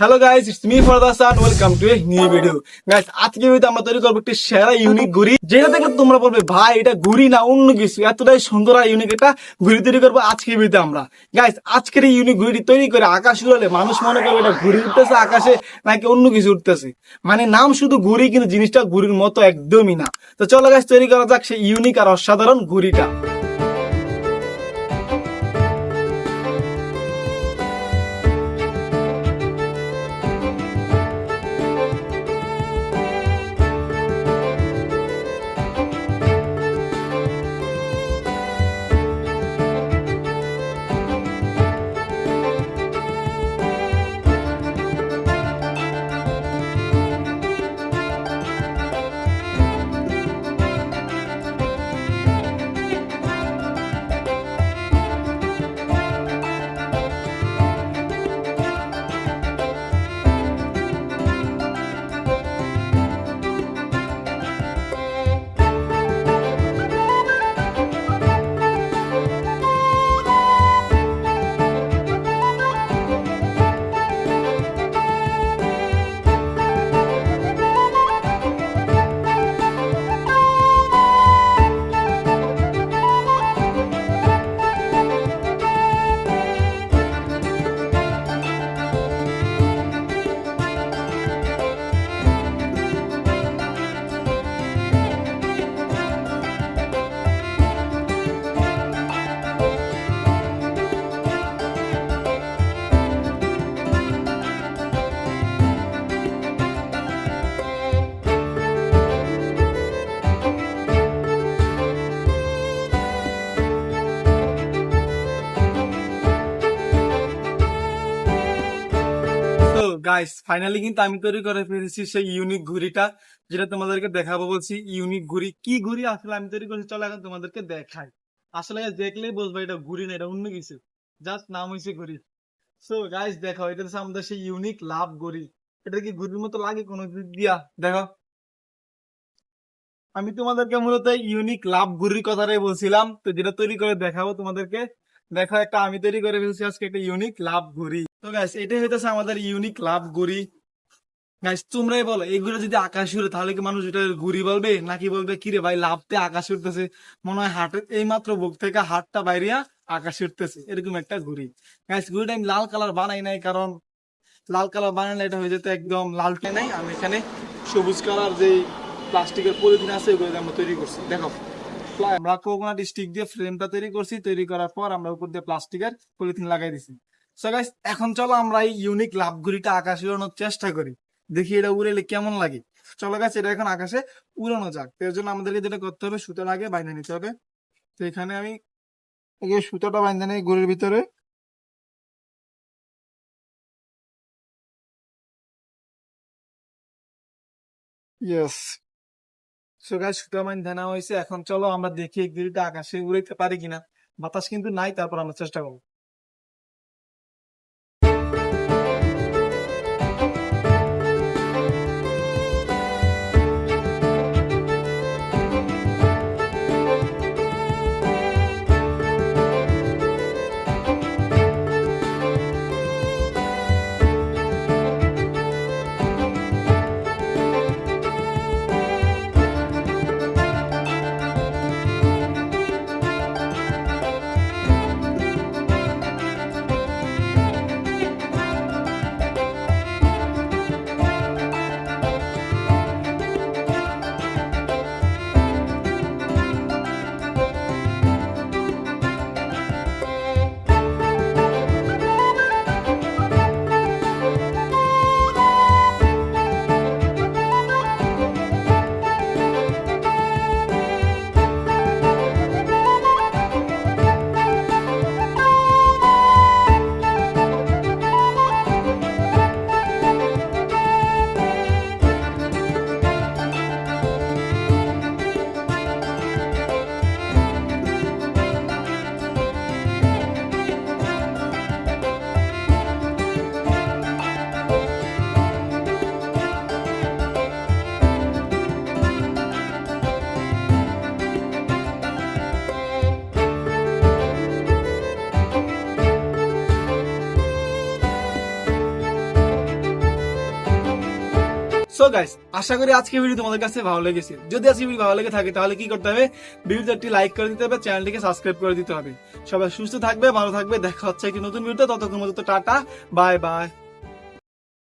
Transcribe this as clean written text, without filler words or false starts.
Hello guys, it's me ফরদাস and welcome to a new video. Guys, আজকে ভিডিওতে আমরা তৈরি করব একটি সেরা ইউনিক ঘুড়ি, যেটা দেখলে তোমরা বলবে ভাই এটা ঘুড়ি না অন্য কিছু, এতটাই সুন্দর আর ইউনিক একটা ঘুড়ি তৈরি করবো আজকে ভিডিওতে আমরা। গাইস, আজকের এই ইউনিক ঘুড়িটি তৈরি করে আকাশ উড়ালে মানুষ মনে করবে এটা ঘুড়ি উঠতেছে আকাশে নাকি অন্য কিছু উঠতেছে। মানে নাম শুধু ঘুড়ি, কিন্তু জিনিসটা ঘুড়ির মতো একদমই না। তো চলো গাইস, তৈরি করা যাক সেই ইউনিক আর অসাধারণ ঘুড়িটা। তো গাইস, ফাইনালি কিন্তু আমি তৈরি করে ফেলেছি সেই ইউনিক ঘুড়িটা, যেটা তোমাদেরকে দেখাবো বলছি। ইউনিক ঘুড়ি কি ঘুড়ি আসলে আমি তৈরি করেছি, চলো এখন তোমাদেরকে দেখাই। আসলে guys দেখলেই বুঝবে এটা ঘুড়ি না, এটা অন্য কিছু, জাস্ট নাম হয়েছে ঘুড়ি। সো গাইস দেখো, এটা হচ্ছে আমাদের সেই ইউনিক লাভ ঘুড়ি। এটা কি ঘুড়ির মতো লাগে কোনো দিক দিয়া? দেখো, আমি তোমাদেরকে মূলত ইউনিক লাভ ঘুড়ির কথাটাই বলছিলাম, তো যেটা তৈরি করে দেখাবো তোমাদেরকে। দেখো, একটা আমি তৈরি করে ফেলছি আজকে একটা ইউনিক লাভ ঘুড়ি। তো গাইস, এটাই হইতেছে আমাদের ইউনিক লাভ ঘুড়ি। গাইস, তোমরাই বলো, এইগুলো যদি আকাশে উড়ে তাহলে কি মানুষ এটা ঘুড়ি বলবে, নাকি বলবে কিরে ভাই লাভতে আকাশে উঠতেছে, মনে হয় হাটের এই মাত্র বুক থেকে হাতটা বাইরিয়া আকাশে উঠতেছে, এরকম একটা ঘুড়ি। গাইস, ঘুড়িটা আমি লাল কালার বানাই নাই, কারণ লাল কালার বানালে এটা হয়ে যেত একদম লালটে নাই। আমি এখানে সবুজ কালার যে প্লাস্টিকের পলিথিন আছে ওগুলো আমরা তৈরি করছি। দেখো, আমরা কোকোনাট স্টিক দিয়ে ফ্রেমটা তৈরি করছি, তৈরি করার পর আমরা উপর দিয়ে প্লাস্টিকের পলিথিন লাগাই দিছি। সো গাইস, এখন চলো আমরা এই ইউনিক লাভ ঘুড়িটা আকাশে উড়ানোর চেষ্টা করি, দেখি এটা উড়েলে কেমন লাগে। চলো গাইস, এটা এখন আকাশে উড়ানো যাক। এর জন্য আমাদেরকে যেটা করতে হবে, সুতার আগে বাইন্ধে নিতে হবে। তো এখানে আমি এই যে সুতাটা বাইন্ধে নেই ঘুড়ির ভিতরে। ইয়েস। সো গাইস, সুতা বাইন্ধে নেওয়া হয়েছে। এখন চলো আমরা দেখি এই ঘুড়িটা আকাশে উড়াইতে পারি কিনা। বাতাস কিন্তু নাই, তারপর আমরা চেষ্টা করবো। সো গাইস, আশা করি আজকে ভিডিও তোমাদের কাছে ভালো লেগেছে। যদি আজকে ভিডিও ভালো লেগে থাকে তাহলে কি করতে হবে, ভিডিওতে একটি লাইক করে দিতে হবে, চ্যানেলটিকে সাবস্ক্রাইব করে দিতে হবে। সবাই সুস্থ থাকবে, ভালো থাকবে, দেখা হচ্ছে একটি নতুন ভিডিওতে। ততক্ষণ পর্যন্ত টাটা, বাই বাই।